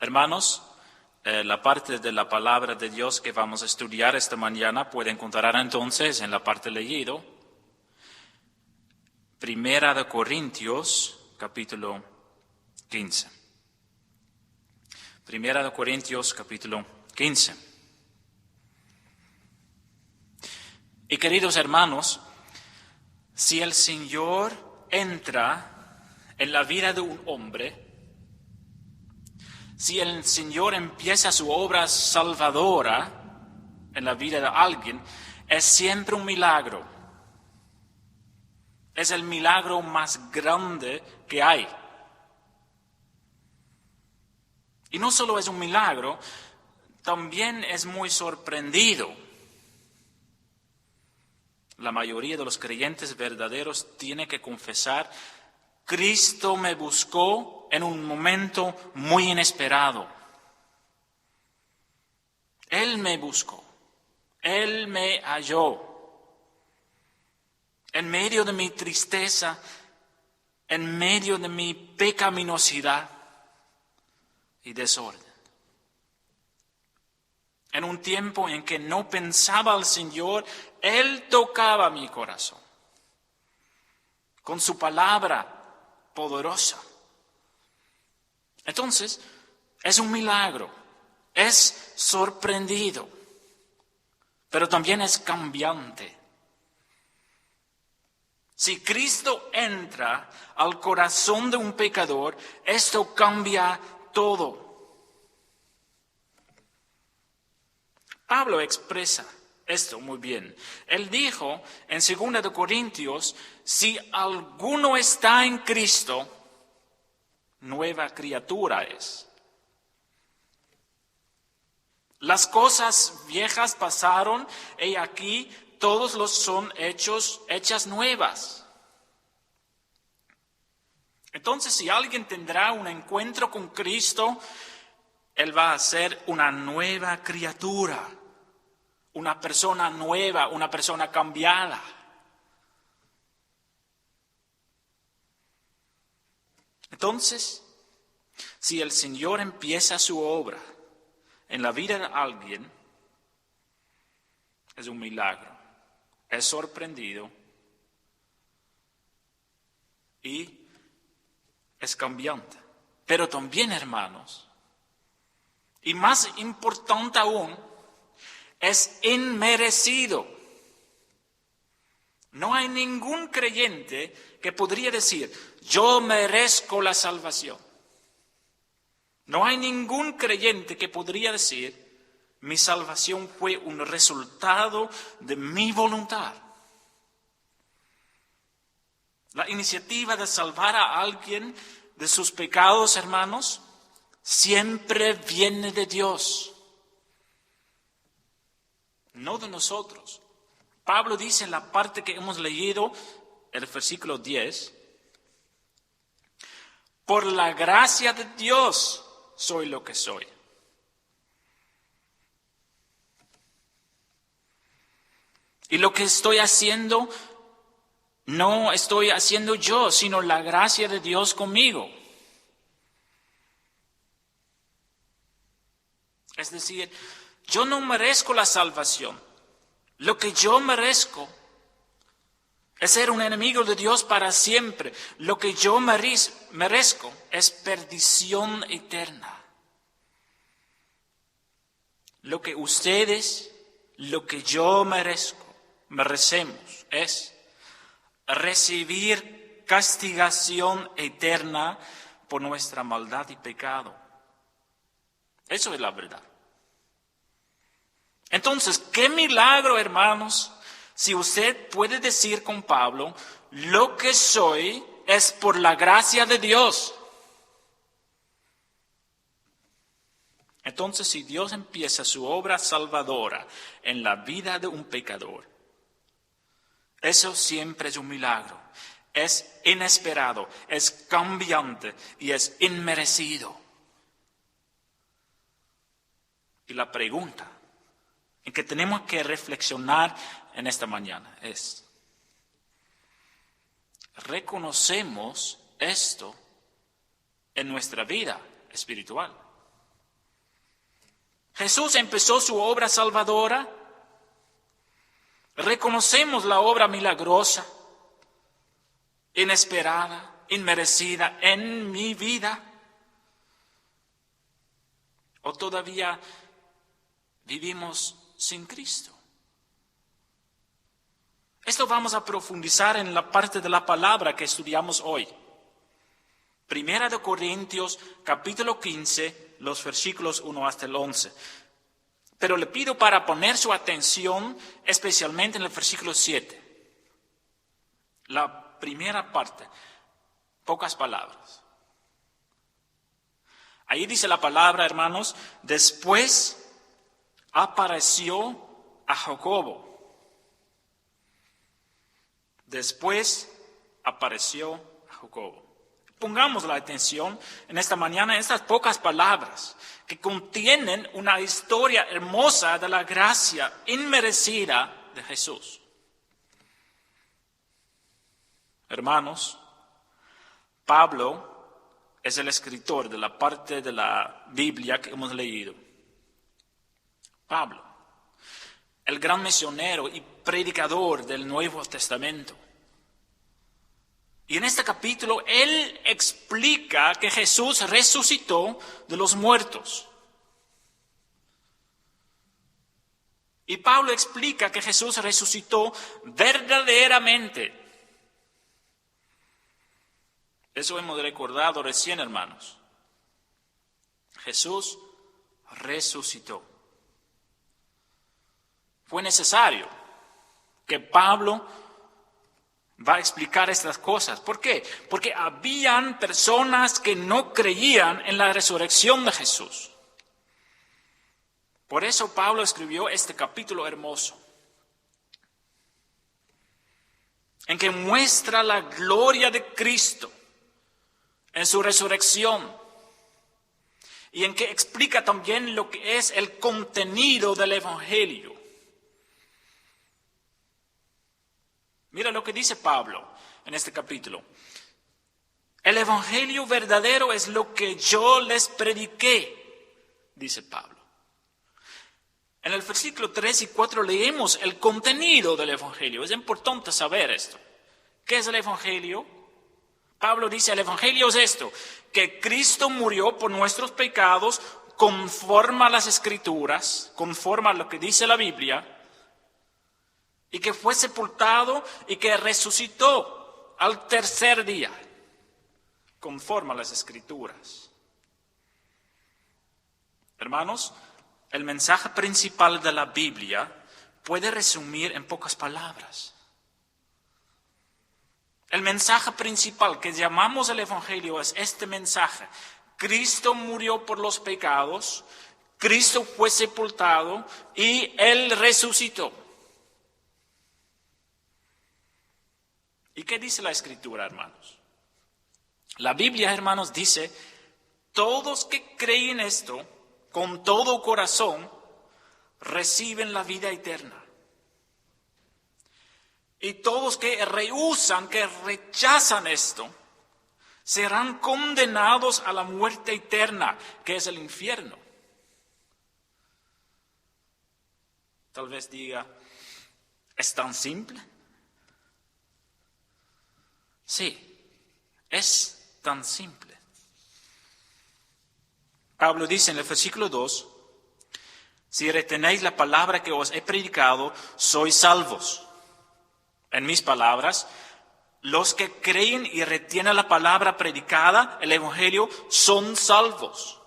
Hermanos, la parte de la palabra de Dios que vamos a estudiar esta mañana puede encontrar entonces en la parte leído, Primera de Corintios, capítulo 15. Primera de Corintios, capítulo 15. Y queridos hermanos, si el Señor entra en la vida de un hombre, si el Señor empieza su obra salvadora en la vida de alguien, es siempre un milagro. Es el milagro más grande que hay. Y no solo es un milagro, también es muy sorprendido. La mayoría de los creyentes verdaderos tiene que confesar: Cristo me buscó en un momento muy inesperado. Él me buscó, Él me halló. En medio de mi tristeza, en medio de mi pecaminosidad y desorden. En un tiempo en que no pensaba al Señor, Él tocaba mi corazón con su palabra poderosa. Entonces, es un milagro, es sorprendido, pero también es cambiante. Si Cristo entra al corazón de un pecador, esto cambia todo. Pablo expresa esto muy bien. Él dijo en 2 de Corintios: si alguno está en Cristo, nueva criatura es. Las cosas viejas pasaron y aquí todos los son hechas nuevas. Entonces, si alguien tendrá un encuentro con Cristo, él va a ser una nueva criatura, una persona nueva, una persona cambiada. Entonces, si el Señor empieza su obra en la vida de alguien, es un milagro. Es sorprendido y es cambiante. Pero también, hermanos, y más importante aún, es inmerecido. No hay ningún creyente que podría decir: yo merezco la salvación. No hay ningún creyente que podría decir: mi salvación fue un resultado de mi voluntad. La iniciativa de salvar a alguien de sus pecados, hermanos, siempre viene de Dios, no de nosotros. Pablo dice en la parte que hemos leído, el versículo 10, por la gracia de Dios soy lo que soy. Y lo que estoy haciendo, no estoy haciendo yo, sino la gracia de Dios conmigo. Es decir, yo no merezco la salvación. Lo que yo merezco es ser un enemigo de Dios para siempre. Lo que yo merezco es perdición eterna. Lo que ustedes, lo que yo merecemos es recibir castigación eterna por nuestra maldad y pecado. Eso es la verdad. Entonces, qué milagro, hermanos, si usted puede decir con Pablo: lo que soy es por la gracia de Dios. Entonces, si Dios empieza su obra salvadora en la vida de un pecador, eso siempre es un milagro. Es inesperado, es cambiante y es inmerecido. Y la pregunta en que tenemos que reflexionar en esta mañana es: ¿reconocemos esto en nuestra vida espiritual? Jesús empezó su obra salvadora. Reconocemos la obra milagrosa, inesperada, inmerecida en mi vida. ¿O todavía vivimos sin Cristo? Esto vamos a profundizar en la parte de la palabra que estudiamos hoy. Primera de Corintios, capítulo 15, los versículos 1 hasta el 11. Pero le pido para poner su atención especialmente en el versículo 7. La primera parte, pocas palabras. Ahí dice la palabra, hermanos, después apareció a Jacobo. Después apareció a Jacobo. Pongamos la atención en esta mañana en estas pocas palabras que contienen una historia hermosa de la gracia inmerecida de Jesús. Hermanos, Pablo es el escritor de la parte de la Biblia que hemos leído. Pablo, el gran misionero y predicador del Nuevo Testamento. Y en este capítulo, él explica que Jesús resucitó de los muertos. Y Pablo explica que Jesús resucitó verdaderamente. Eso hemos recordado recién, hermanos. Jesús resucitó. Fue necesario que Pablo va a explicar estas cosas. ¿Por qué? Porque habían personas que no creían en la resurrección de Jesús. Por eso Pablo escribió este capítulo hermoso, en que muestra la gloria de Cristo en su resurrección y en que explica también lo que es el contenido del Evangelio. Mira lo que dice Pablo en este capítulo. El Evangelio verdadero es lo que yo les prediqué, dice Pablo. En el versículo 3 y 4 leemos el contenido del Evangelio. Es importante saber esto. ¿Qué es el Evangelio? Pablo dice, el Evangelio es esto, que Cristo murió por nuestros pecados conforme a las Escrituras, conforme a lo que dice la Biblia, y que fue sepultado y que resucitó al tercer día, conforme a las Escrituras. Hermanos, el mensaje principal de la Biblia puede resumir en pocas palabras. El mensaje principal que llamamos el Evangelio es este mensaje. Cristo murió por los pecados, Cristo fue sepultado y Él resucitó. ¿Y qué dice la Escritura, hermanos? La Biblia, hermanos, dice, todos que creen esto con todo corazón reciben la vida eterna. Y todos que rehúsan, que rechazan esto, serán condenados a la muerte eterna, que es el infierno. Tal vez diga, ¿es tan simple? Sí, es tan simple. Pablo dice en el versículo 2, si retenéis la palabra que os he predicado, sois salvos. En mis palabras, los que creen y retienen la palabra predicada, el Evangelio, son salvos.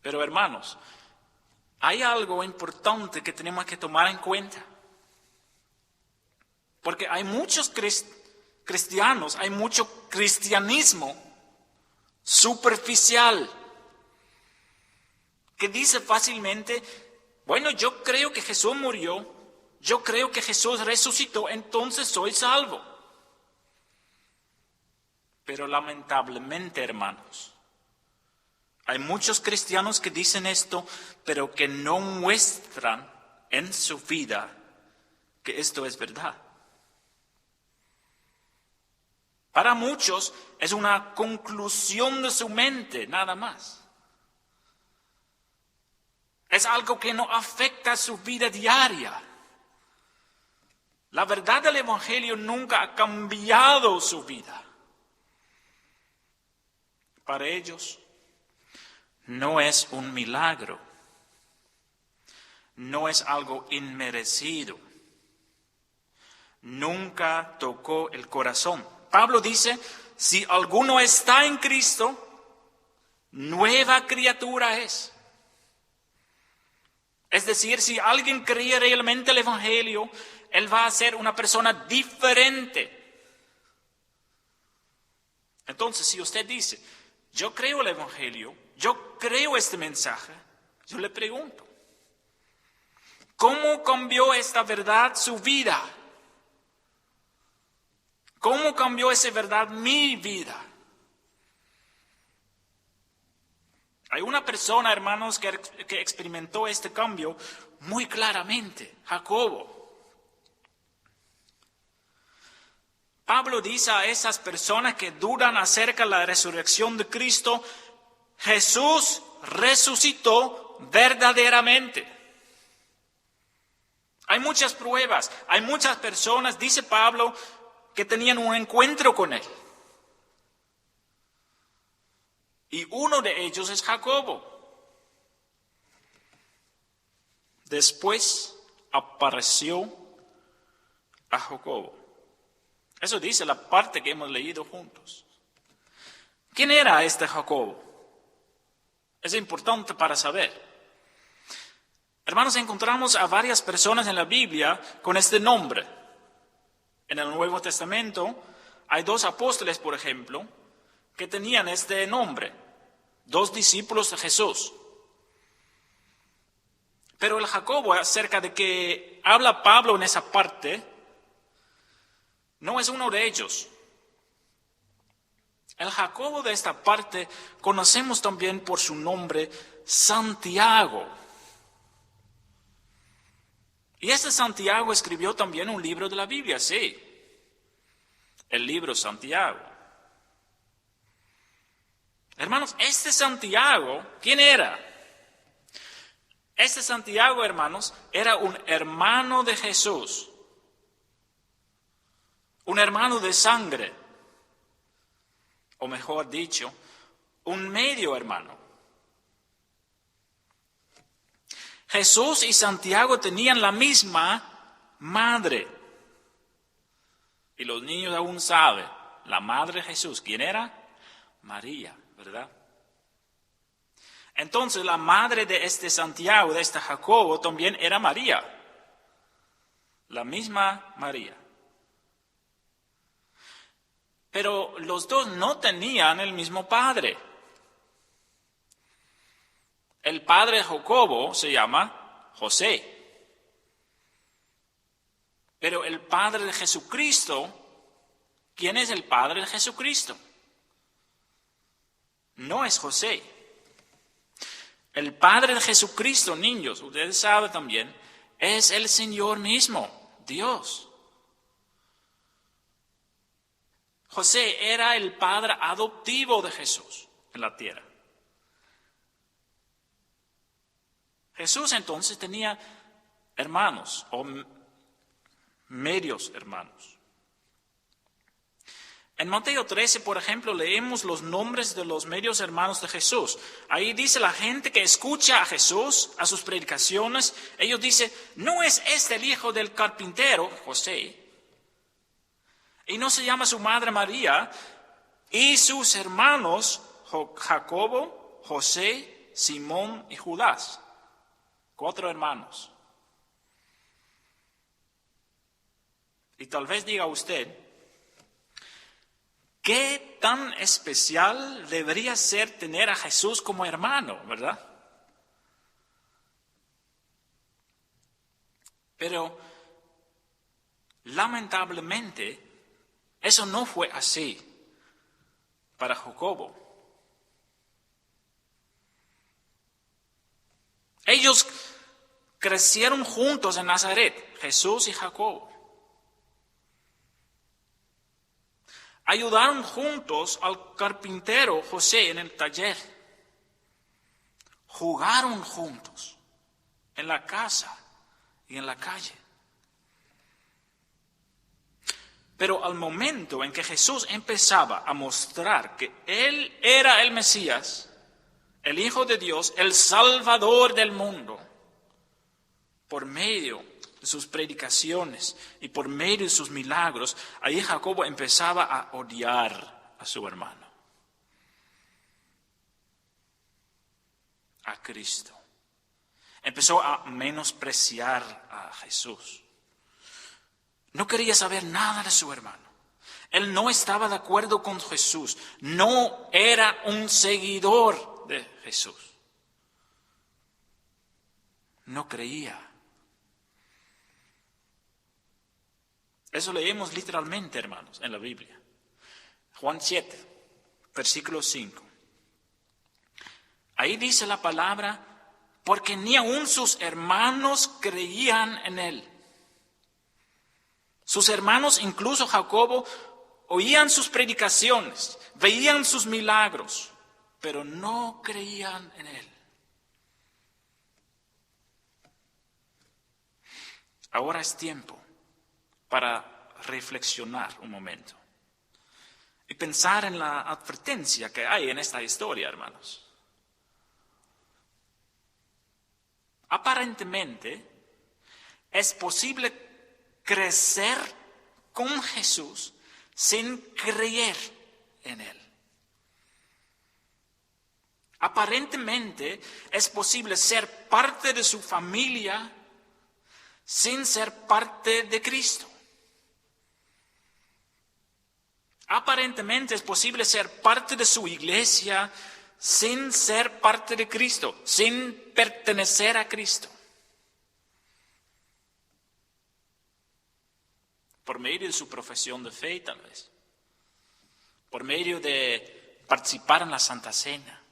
Pero hermanos, hay algo importante que tenemos que tomar en cuenta. Porque hay muchos cristianos, hay mucho cristianismo superficial que dice fácilmente, bueno, yo creo que Jesús murió, yo creo que Jesús resucitó, entonces soy salvo. Pero lamentablemente, hermanos, hay muchos cristianos que dicen esto, pero que no muestran en su vida que esto es verdad. Para muchos es una conclusión de su mente, nada más. Es algo que no afecta su vida diaria. La verdad del Evangelio nunca ha cambiado su vida. Para ellos no es un milagro. No es algo inmerecido. Nunca tocó el corazón. Pablo dice, si alguno está en Cristo, nueva criatura es. Es decir, si alguien cree realmente el Evangelio, él va a ser una persona diferente. Entonces, si usted dice, yo creo el Evangelio, yo creo este mensaje, yo le pregunto, ¿cómo cambió esta verdad su vida? ¿Cómo cambió esa verdad mi vida? Hay una persona, hermanos, que experimentó este cambio muy claramente, Jacobo. Pablo dice a esas personas que dudan acerca de la resurrección de Cristo, Jesús resucitó verdaderamente. Hay muchas pruebas, hay muchas personas, dice Pablo, que tenían un encuentro con él. Y uno de ellos es Jacobo. Después apareció a Jacobo. Eso dice la parte que hemos leído juntos. ¿Quién era este Jacobo? Es importante para saber. Hermanos, encontramos a varias personas en la Biblia con este nombre. En el Nuevo Testamento hay 2 apóstoles, por ejemplo, que tenían este nombre, 2 discípulos de Jesús. Pero el Jacobo, acerca de que habla Pablo en esa parte, no es uno de ellos. El Jacobo de esta parte conocemos también por su nombre Santiago. Y este Santiago escribió también un libro de la Biblia, sí, el libro Santiago. Hermanos, este Santiago, ¿quién era? Este Santiago, hermanos, era un hermano de Jesús, un hermano de sangre, o mejor dicho, un medio hermano. Jesús y Santiago tenían la misma madre. Y los niños aún saben, la madre de Jesús, ¿quién era? María, ¿verdad? Entonces la madre de este Santiago, de este Jacobo, también era María. La misma María. Pero los dos no tenían el mismo padre. El padre de Jacobo se llama José. Pero el padre de Jesucristo, ¿quién es el padre de Jesucristo? No es José. El padre de Jesucristo, niños, ustedes saben también, es el Señor mismo, Dios. José era el padre adoptivo de Jesús en la tierra. Jesús entonces tenía hermanos o medios hermanos. En Mateo 13, por ejemplo, leemos los nombres de los medios hermanos de Jesús. Ahí dice la gente que escucha a Jesús, a sus predicaciones, ellos dicen, ¿no es este el hijo del carpintero, José? Y no se llama su madre María, y sus hermanos Jacobo, José, Simón y Judas. 4 hermanos. Y tal vez diga usted, ¿qué tan especial debería ser tener a Jesús como hermano, verdad? Pero lamentablemente eso no fue así para Jacobo. Ellos crecieron juntos en Nazaret, Jesús y Jacobo. Ayudaron juntos al carpintero José en el taller. Jugaron juntos. en la casa y en la calle. Pero al momento en que Jesús empezaba a mostrar que Él era el Mesías, el Hijo de Dios, el Salvador del mundo, por medio de sus predicaciones y por medio de sus milagros, ahí Jacobo empezaba a odiar a su hermano, a Cristo. Empezó a menospreciar a Jesús. No quería saber nada de su hermano. Él no estaba de acuerdo con Jesús. No era un seguidor de Jesús. No creía. Eso leemos literalmente, hermanos, en la Biblia. Juan 7, versículo 5. Ahí dice la palabra, porque ni aun sus hermanos creían en él. Sus hermanos, incluso Jacobo, oían sus predicaciones, veían sus milagros, pero no creían en él. Ahora es tiempo para reflexionar un momento y pensar en la advertencia que hay en esta historia, hermanos. Aparentemente, es posible crecer con Jesús sin creer en Él. Aparentemente es posible ser parte de su familia sin ser parte de Cristo. Aparentemente es posible ser parte de su iglesia sin ser parte de Cristo, sin pertenecer a Cristo. Por medio de su profesión de fe, tal vez. Por medio de participar en la Santa Cena.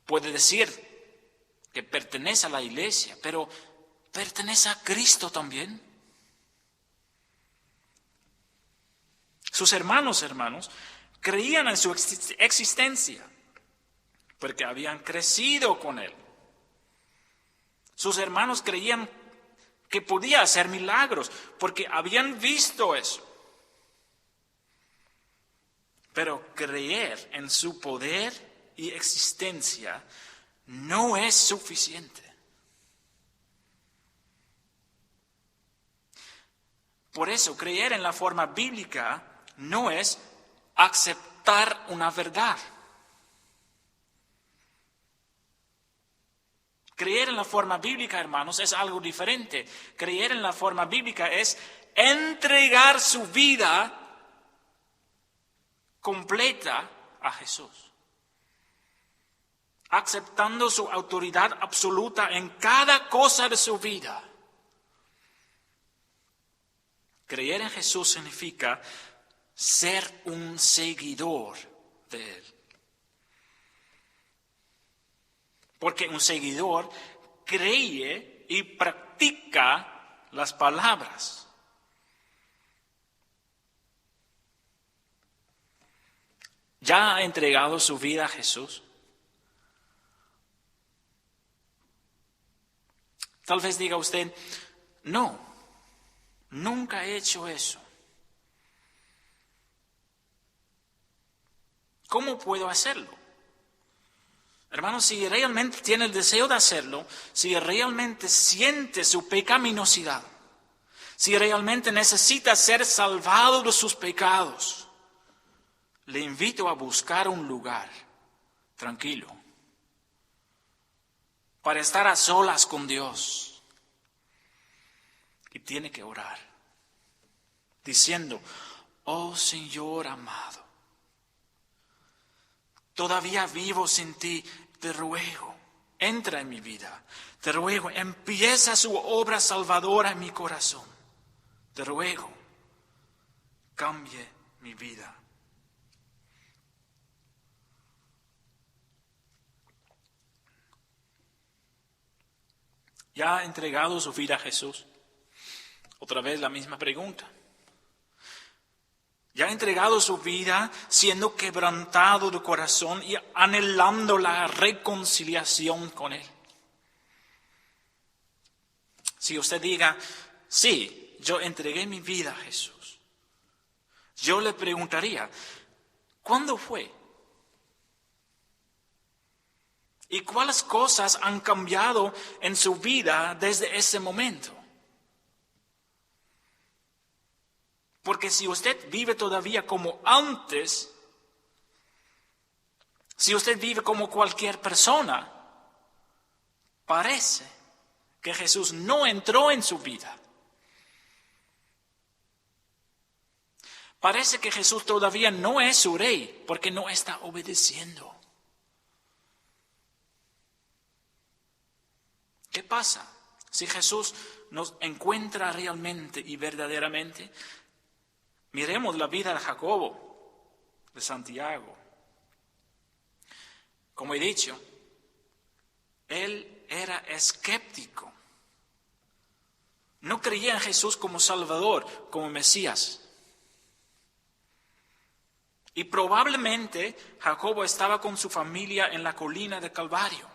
Puede decir que pertenece a la iglesia, pero ¿pertenece a Cristo también? Sus hermanos, creían en su existencia, porque habían crecido con Él. Sus hermanos creían que podía hacer milagros, porque habían visto eso. Pero creer en su poder y existencia no es suficiente. Por eso, creer en la forma bíblica no es aceptar una verdad. Creer en la forma bíblica, hermanos, es algo diferente. Creer en la forma bíblica es entregar su vida completa a Jesús, aceptando su autoridad absoluta en cada cosa de su vida. Creer en Jesús significa ser un seguidor de Él. Porque un seguidor cree y practica las palabras. ¿Ya ha entregado su vida a Jesús? Tal vez diga usted, no, nunca he hecho eso. ¿Cómo puedo hacerlo? Hermanos, si realmente tiene el deseo de hacerlo, si realmente siente su pecaminosidad, si realmente necesita ser salvado de sus pecados, le invito a buscar un lugar tranquilo para estar a solas con Dios. Y tiene que orar, diciendo, oh Señor amado, todavía vivo sin ti, te ruego, entra en mi vida. Te ruego, empieza su obra salvadora en mi corazón. Te ruego, cambie mi vida. ¿Ya ha entregado su vida a Jesús? Otra vez la misma pregunta. ¿Ya ha entregado su vida siendo quebrantado de corazón y anhelando la reconciliación con Él? Si usted diga, sí, yo entregué mi vida a Jesús, yo le preguntaría, ¿cuándo fue? ¿Y cuáles cosas han cambiado en su vida desde ese momento? Porque si usted vive todavía como antes, si usted vive como cualquier persona, parece que Jesús no entró en su vida. Parece que Jesús todavía no es su rey porque no está obedeciendo. ¿Qué pasa si Jesús nos encuentra realmente y verdaderamente? Miremos la vida de Jacobo, de Santiago. Como he dicho, él era escéptico. No creía en Jesús como Salvador, como Mesías. Y probablemente Jacobo estaba con su familia en la colina de Calvario,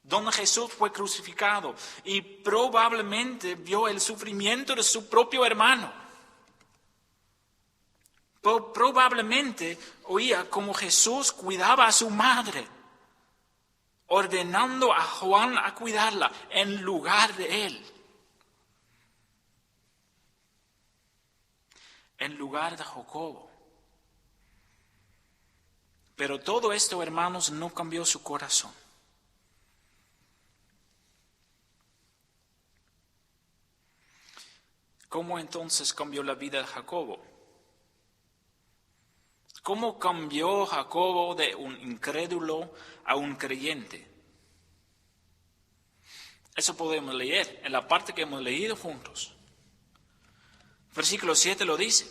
donde Jesús fue crucificado, y probablemente vio el sufrimiento de su propio hermano. Probablemente oía cómo Jesús cuidaba a su madre, ordenando a Juan a cuidarla en lugar de él. En lugar de Jacobo. Pero todo esto, hermanos, no cambió su corazón. ¿Cómo entonces cambió la vida de Jacobo? ¿Cómo cambió Jacobo de un incrédulo a un creyente? Eso podemos leer en la parte que hemos leído juntos. Versículo 7 lo dice.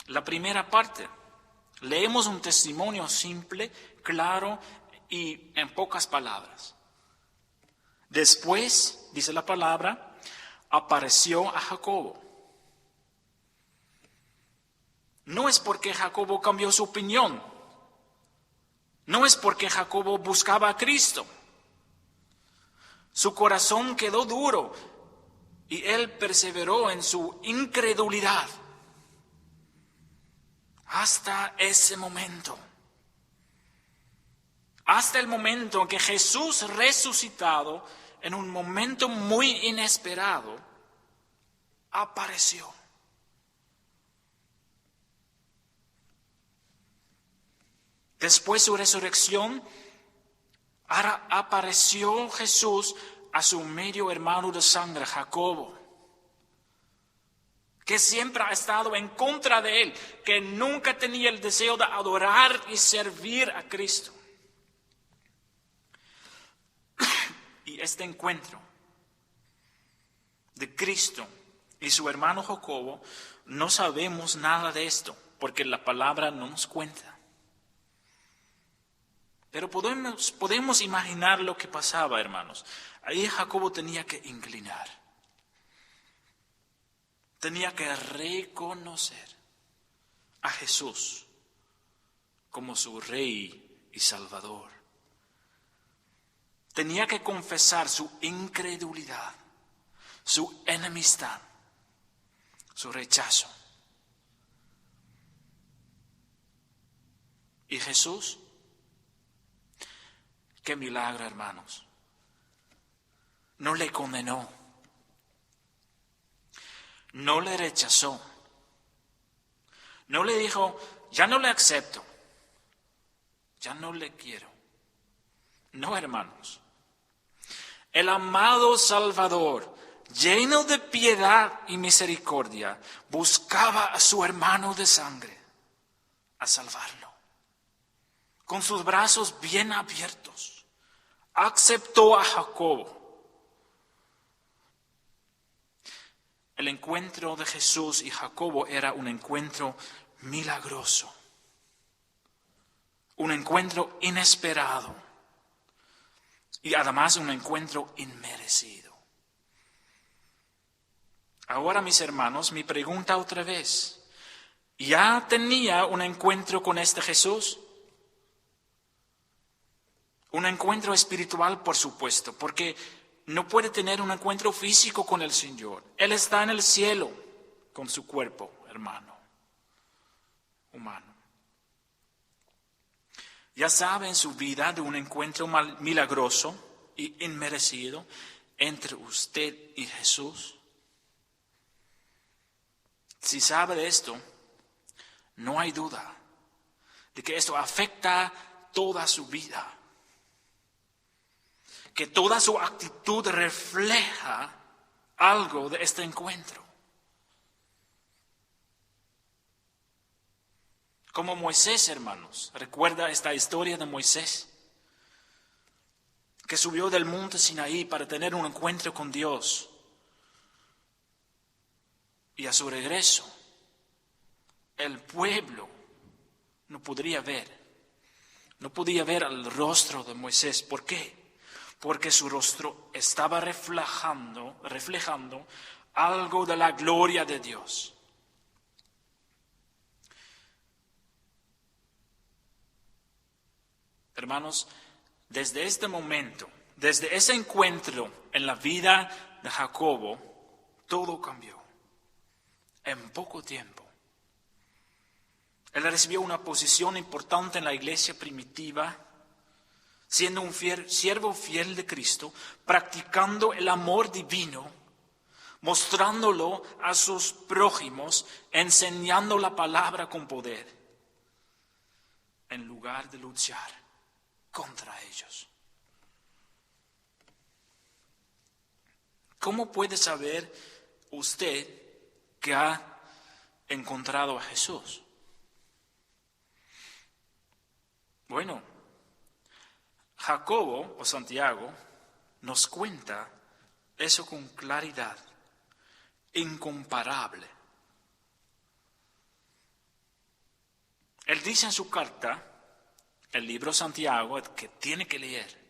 La primera parte. Leemos un testimonio simple, claro y en pocas palabras. Después, dice la palabra, apareció a Jacobo. No es porque Jacobo cambió su opinión. No es porque Jacobo buscaba a Cristo. Su corazón quedó duro y él perseveró en su incredulidad hasta ese momento. Hasta el momento en que Jesús resucitado, en un momento muy inesperado, apareció. Después de su resurrección, ahora apareció Jesús a su medio hermano de sangre, Jacobo, que siempre ha estado en contra de él, que nunca tenía el deseo de adorar y servir a Cristo. Y este encuentro de Cristo y su hermano Jacobo, no sabemos nada de esto, porque la palabra no nos cuenta. Pero podemos imaginar lo que pasaba, hermanos. Ahí Jacobo tenía que inclinar. Tenía que reconocer a Jesús como su Rey y Salvador. Tenía que confesar su incredulidad, su enemistad, su rechazo. Y Jesús, qué milagro, hermanos. No le condenó. No le rechazó. No le dijo, ya no le acepto. Ya no le quiero. No, hermanos. El amado Salvador, lleno de piedad y misericordia, buscaba a su hermano de sangre a salvarlo. Con sus brazos bien abiertos, aceptó a Jacobo. El encuentro de Jesús y Jacobo era un encuentro milagroso, un encuentro inesperado y además un encuentro inmerecido. Ahora, mis hermanos, mi pregunta otra vez, ¿ya tenía un encuentro con este Jesús? Un encuentro espiritual, por supuesto, porque no puede tener un encuentro físico con el Señor. Él está en el cielo con su cuerpo, hermano, humano. Ya sabe en su vida de un encuentro milagroso y inmerecido entre usted y Jesús. Si sabe de esto, no hay duda de que esto afecta toda su vida. Que toda su actitud refleja algo de este encuentro. Como Moisés, hermanos, recuerda esta historia de Moisés, que subió del monte Sinaí para tener un encuentro con Dios. Y a su regreso, el pueblo no podía ver el rostro de Moisés. ¿Por qué? Porque su rostro estaba reflejando algo de la gloria de Dios. Hermanos, desde este momento, desde ese encuentro en la vida de Jacobo, todo cambió en poco tiempo. Él recibió una posición importante en la iglesia primitiva, siendo un siervo fiel de Cristo, practicando el amor divino, mostrándolo a sus prójimos, enseñando la palabra con poder, en lugar de luchar contra ellos. ¿Cómo puede saber usted que ha encontrado a Jesús? Bueno, Jacobo o Santiago nos cuenta eso con claridad, incomparable. Él dice en su carta, el libro Santiago, que tiene que leer.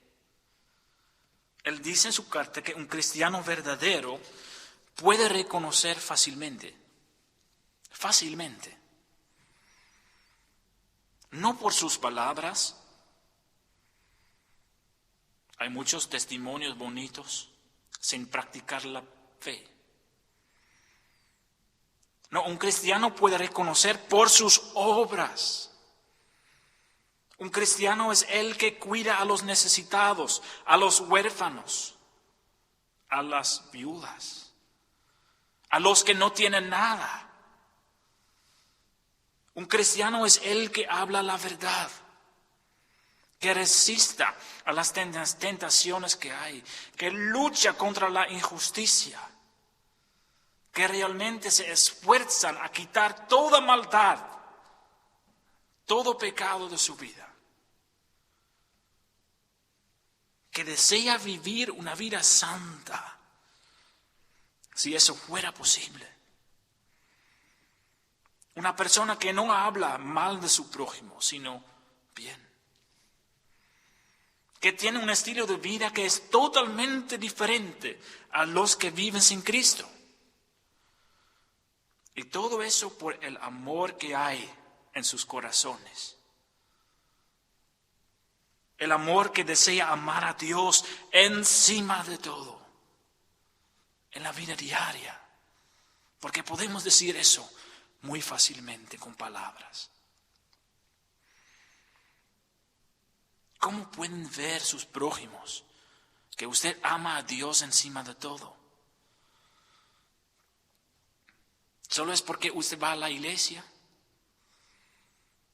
Él dice en su carta que un cristiano verdadero puede reconocer fácilmente. No por sus palabras. Hay muchos testimonios bonitos sin practicar la fe. No, un cristiano puede reconocer por sus obras. Un cristiano es el que cuida a los necesitados, a los huérfanos, a las viudas, a los que no tienen nada. Un cristiano es el que habla la verdad, que resista a las tentaciones que hay, que lucha contra la injusticia, que realmente se esfuerzan a quitar toda maldad, todo pecado de su vida, que desea vivir una vida santa, si eso fuera posible. Una persona que no habla mal de su prójimo, sino bien. Que tiene un estilo de vida que es totalmente diferente a los que viven sin Cristo. Y todo eso por el amor que hay en sus corazones. El amor que desea amar a Dios encima de todo. En la vida diaria. Porque podemos decir eso muy fácilmente con palabras. ¿Cómo pueden ver sus prójimos que usted ama a Dios encima de todo? ¿Solo es porque usted va a la iglesia?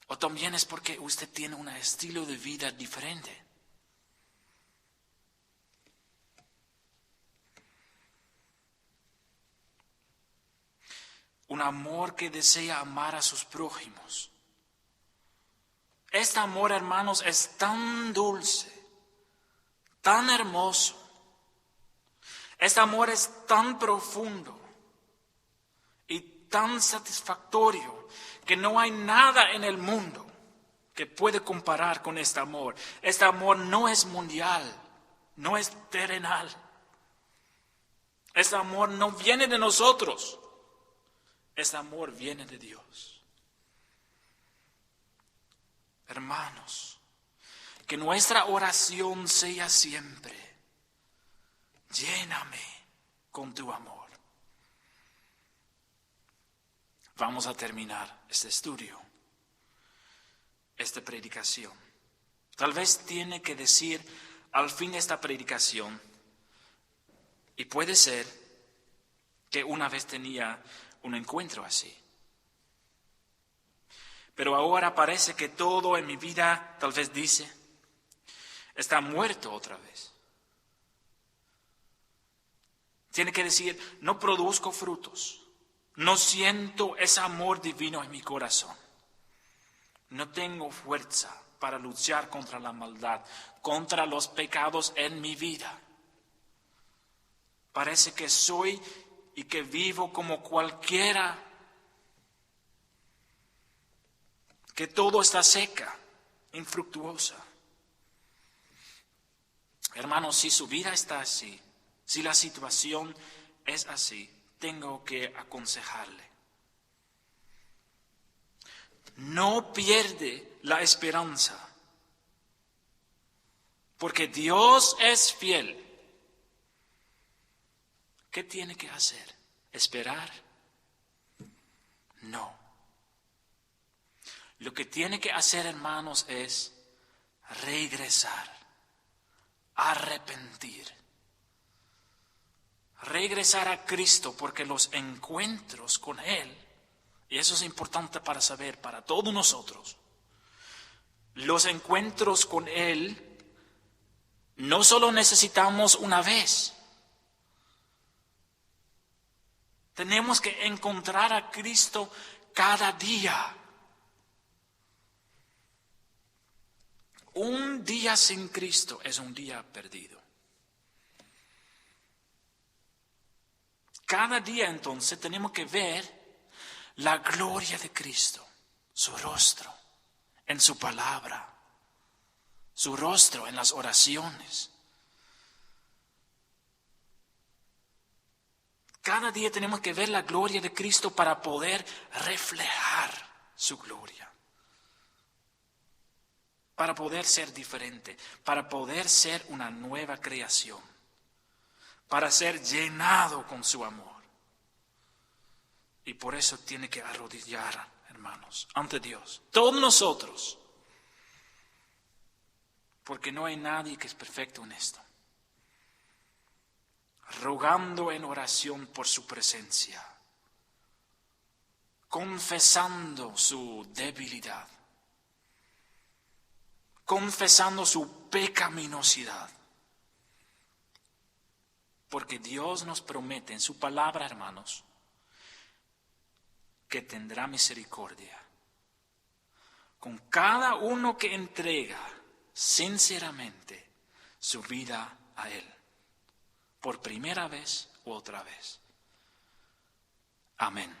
¿O también es porque usted tiene un estilo de vida diferente? Un amor que desea amar a sus prójimos. Este amor, hermanos, es tan dulce, tan hermoso. Este amor es tan profundo y tan satisfactorio que no hay nada en el mundo que puede comparar con este amor. Este amor no es mundial, no es terrenal. Este amor no viene de nosotros. Este amor viene de Dios. Hermanos, Que nuestra oración sea siempre: lléname con tu amor. Vamos a terminar este estudio, esta predicación. Tal vez tiene que decir al fin de esta predicación, y puede ser que una vez tenía un encuentro así. Pero ahora parece que todo en mi vida, tal vez dice, está muerto otra vez. Tiene que decir: no produzco frutos, no siento ese amor divino en mi corazón, no tengo fuerza para luchar contra la maldad, contra los pecados en mi vida. Parece que soy y que vivo como cualquiera, que todo está seca, infructuosa. Hermanos, si su vida está así, si la situación es así, tengo que aconsejarle: no pierde la esperanza, porque Dios es fiel. ¿Qué tiene que hacer? ¿Esperar? No. Lo que tiene que hacer, hermanos, es regresar, arrepentir. Regresar a Cristo, porque los encuentros con Él, y eso es importante para saber para todos nosotros, los encuentros con Él no solo necesitamos una vez. Tenemos que encontrar a Cristo cada día. Un día sin Cristo es un día perdido. Cada día entonces tenemos que ver la gloria de Cristo, su rostro en su palabra, su rostro en las oraciones. Cada día tenemos que ver la gloria de Cristo para poder reflejar su gloria. Para poder ser diferente, para poder ser una nueva creación, para ser llenado con su amor. Y por eso tiene que arrodillar, hermanos, ante Dios, todos nosotros, porque no hay nadie que es perfecto en esto. Rogando en oración por su presencia, confesando su debilidad, confesando su pecaminosidad. Porque Dios nos promete en su palabra, hermanos, que tendrá misericordia con cada uno que entrega sinceramente su vida a Él, por primera vez u otra vez. Amén.